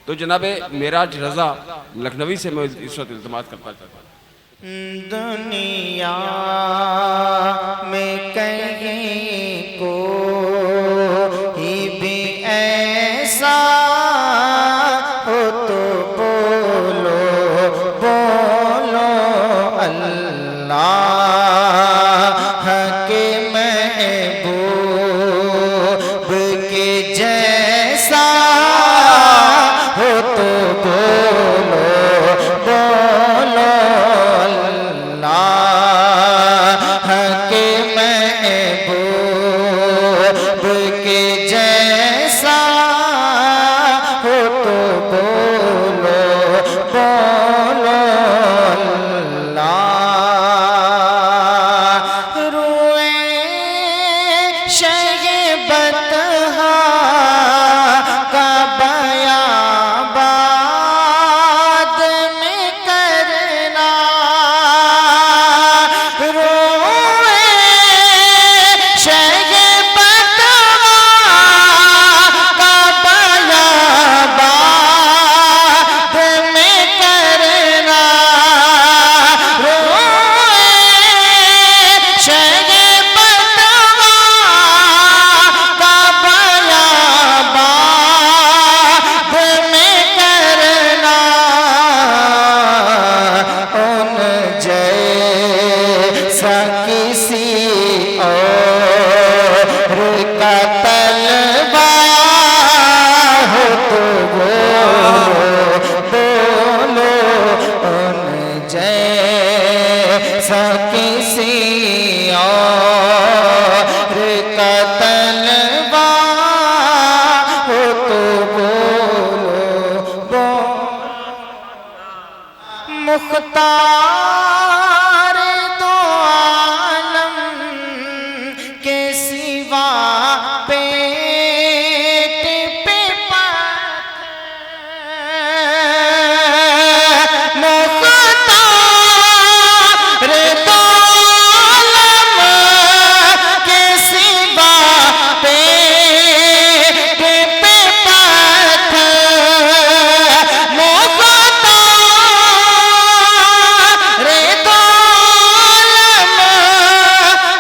तो जनाब मेराज रज़ा लखनवी से मैं इस वक्त इल्तिमास करना चाहता हूँ। दुनिया में कहीं को ही भी ऐसा हो तो बोलो बोलो अल्लाह के महबूब के जैसा हो तो बोलो बोलो अल्लाह के महबूब के जैसा हो तो बोलो बोलो अल्लाह। रुए शैबतहा का बयां बाद में करना, रोए शैबतहा का बयां बाद में करना, रोए शैबतहा का बयां बाद में करना। उन जैसा किसी और का तलवा हो तो बोलो उन जैसा किसी और का तलवा हो तो बोलो मुख्तार दो आलम के सिवा पेट पे पत्थर, मुख्तार दो आलम के सिवा पेट पे पत्थर, मुख्तार दो आलम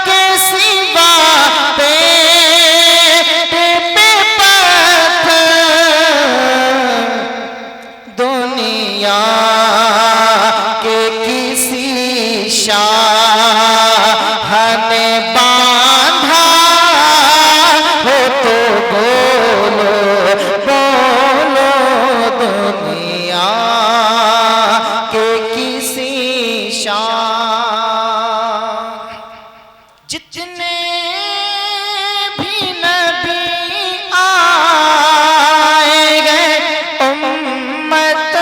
के सिवा पेट पे पत्थर। दुनिया के किसी शाह ने बांधा हो तो बोलो बोलो दुनिया के किसी शाह। जितने भी नबी आए गए उम्मत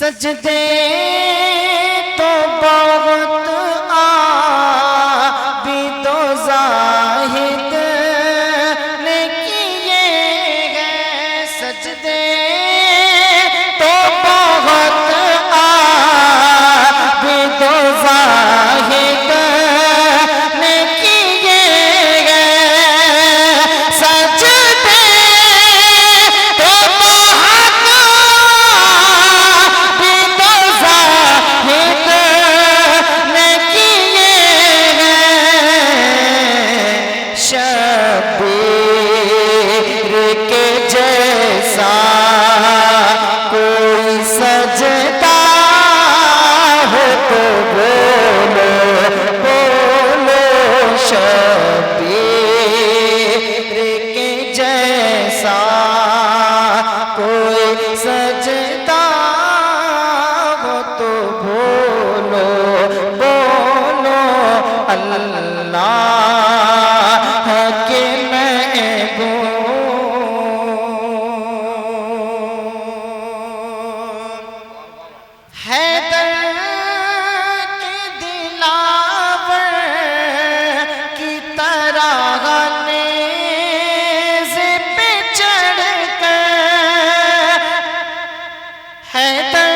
सजदे तो बहुत आबिद व ज़ाहिद ने किए हैं। सजदे तो बहुत आबिद व ज़ाहिद ने किए हैं। सजदे तो बहुत आबिद व ज़ाहिद ने किए हैं। शबीर के जैसा कोई सजदा हो तो बोलो बोलो। शबीर के जैसा कोई सजदा हो तो बोलो बोलो। अल्लाह के महबूब हैदर के दिलावर की तरह नेज़ पे चढ़कर। हैदर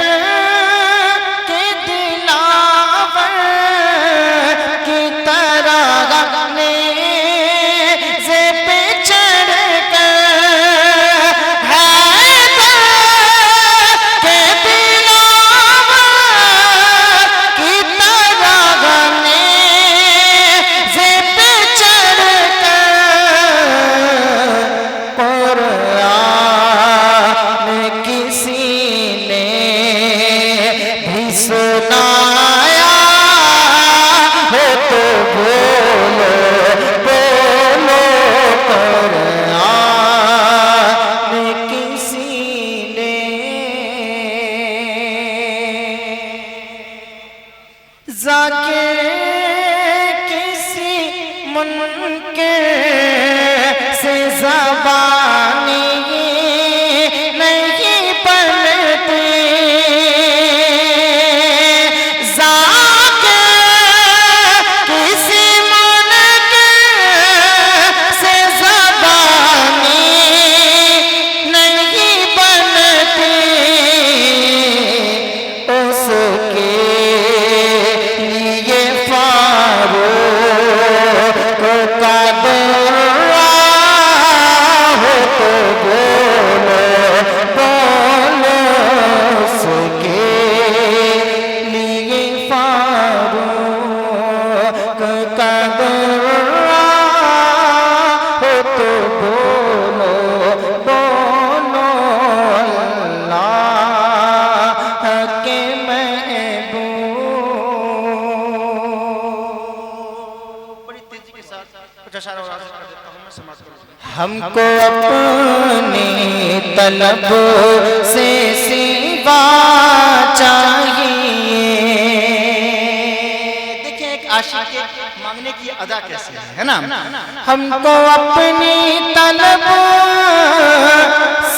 के दिलावर की तरह नेज़ पे चढ़कर। हैदर के दिलावर की तरह नेज़ पे चढ़कर। कुरान किसी ने भी सुनाया हो तो बोलो बोलो। कुरान किसी ने जाके किसी मुनकर से ज़बानी नहीं बनती। जाके किसी मुनकर से ज़बानी नहीं बनती। उसके लिए फारूक का दर्रा हो तो बोलो बोलो। उसके लिए फारूक का दर्रा हो तो बोलो बोलो। अल्लाह के महबूब। बड़ी तेजी के साथ कुछ अशार और आवाज़ कर देता हूं, मैं समाप्त करूंगा। हमको अपनी तलब से सिवा चाहिए। देखिए एक आशिक के मांगने की अदा कैसे है ना। हमको अपनी तलब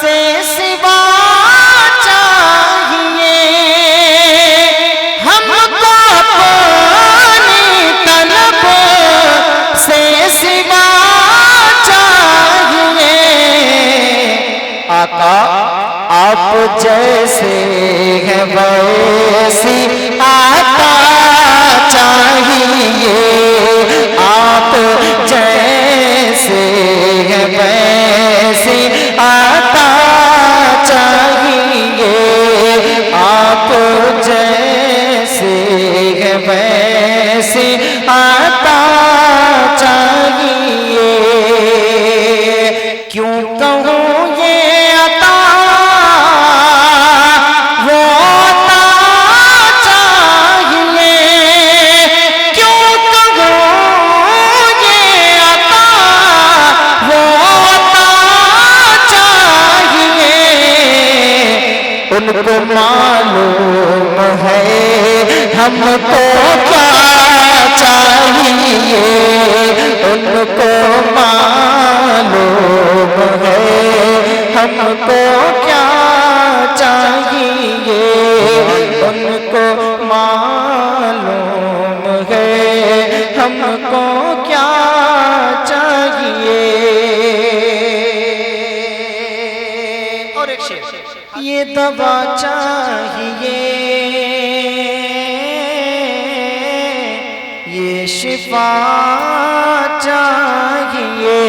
से सिवा चाहिए। हमको अपनी तलब से सिवा चाहिए। आका आप जैसे हैं वैसी आता चाहिए। आप जैसे हैं वैसी आता चाहिए। आप जैसे हैं वैसी आता चाहिए। क्यों कहूँ ये अता वो अता चाहिए। क्यों कहूँ ये अता वो अता चाहिए। उनको मालूम है हमको क्या चाहिए। उनको मालूम है हमको क्या चाहिए। ये दवा चाहिए, ये शिफा चाहिए,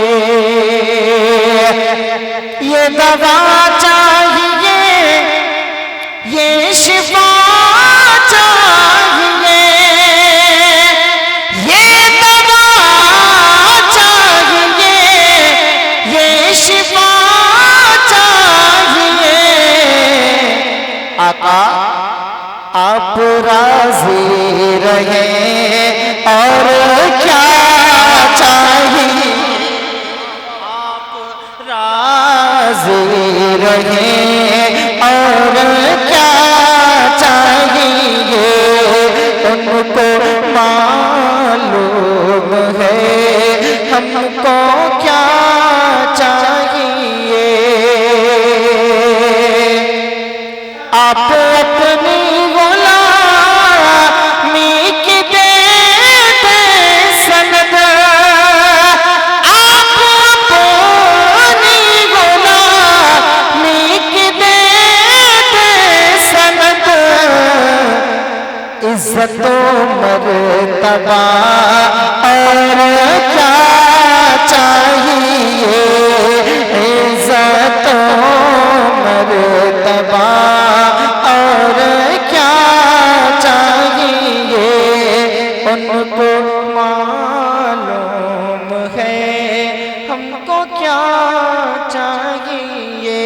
ये दवा चाहिए, ये शिफा चाहिए, ये दवा चाहिए, ये शिफा चाहिए। आका आप राजी रहे और क्या चाहिए, आप राजी रहे और क्या चाहिए, उनको मालूम है हमको क्या चाहिए। आप अपनी गुलामी की देते सनद, आप अपनी गुलामी की देते सनद, इज्जतो मर्तबा और क्या चाहिए, इज्जतो मर्तबा और क्या चाहिए, उनको मालूम है हमको क्या चाहिए।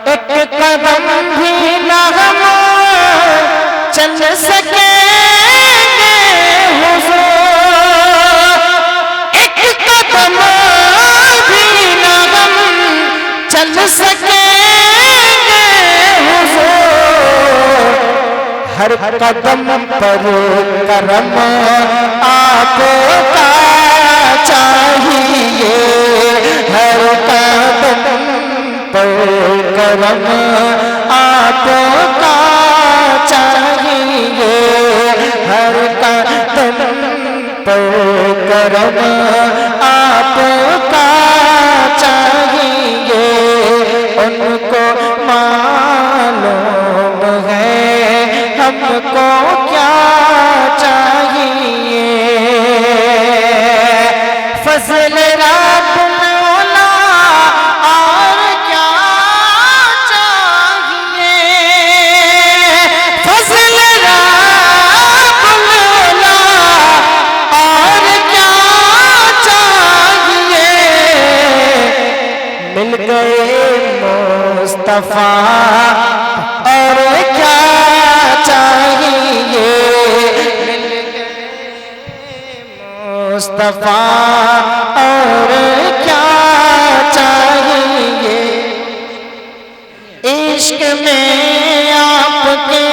एक कदम भी न हम चल सकेंगे हुजूर, एक कदम भी न हम चल सकेंगे हुजूर, हर कदम पर करम आपका चाहिए, हर कदम पर करम आपका चाहिए, हर कदम पर करम आपका चाहिए, उनको मालूम है हमको क्या चाहिए। फजल रब मौला और क्या चाहिए, फजल रब मौला और क्या चाहिए। मिल गए मुस्तफा और क्या चाहिए, मिल गए मुस्तफा और क्या चाहिए। इश्क में आपके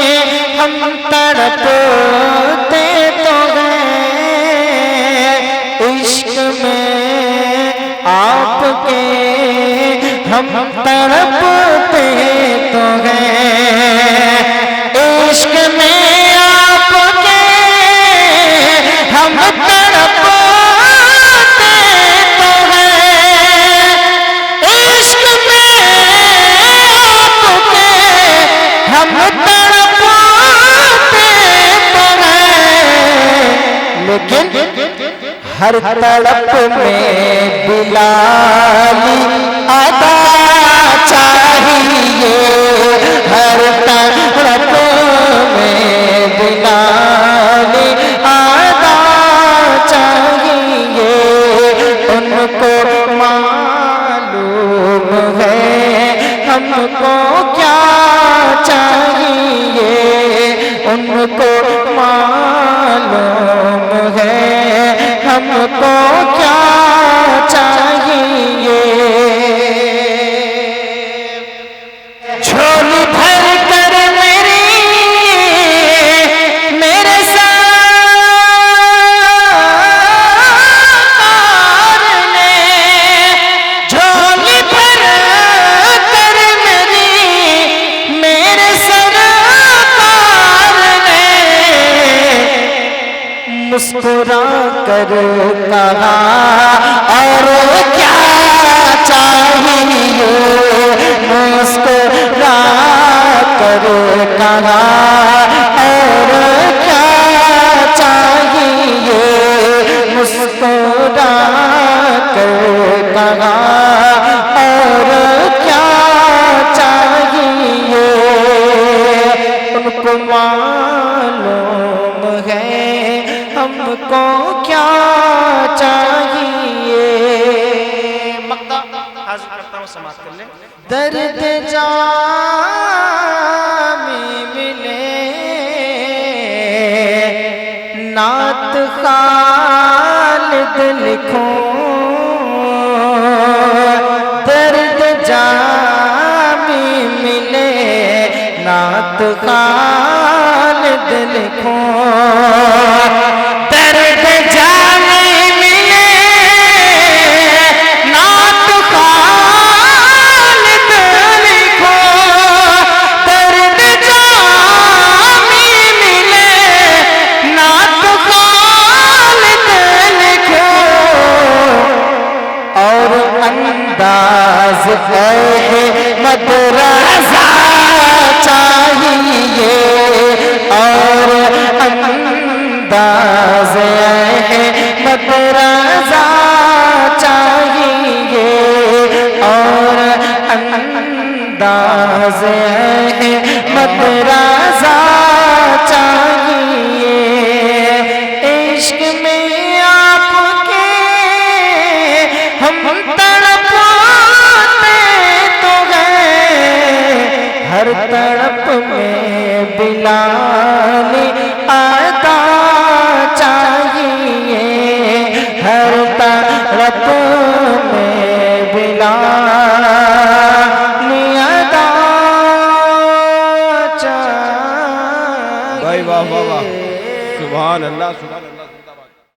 हम तड़पते तो हैं, इश्क में आपके हम तड़पते तो हैं, इश्क में आपके हम तड़पते तो हैं, इश्क में आपके हम तड़पते तो हैं, लेकिन हर तड़प में बिलाली अदा चाहिए, हर तड़प में बिलाली अदा चाहिए, उनको मालूम है हमको क्या चाहिए, उनको मालूम है हमको क्या चाहिए। झोली भर कर मेरे सरकार ने, झोली भर कर मेरे सरकार ने, मुस्कुरा कर कहा और क्या चाहिए, दर्द जामी मिले नात खालिद लिखो, दर्द जामी मिले नात खालिद लिखो, दर्द जामी मिले नात खालिद लिखो, दर्द जामी मिले नात खालिद लिखो, और अंदाज है मदरसा चाहिए, और अंदाज है मदरसा चाहिए, और अंदाज है मदरसा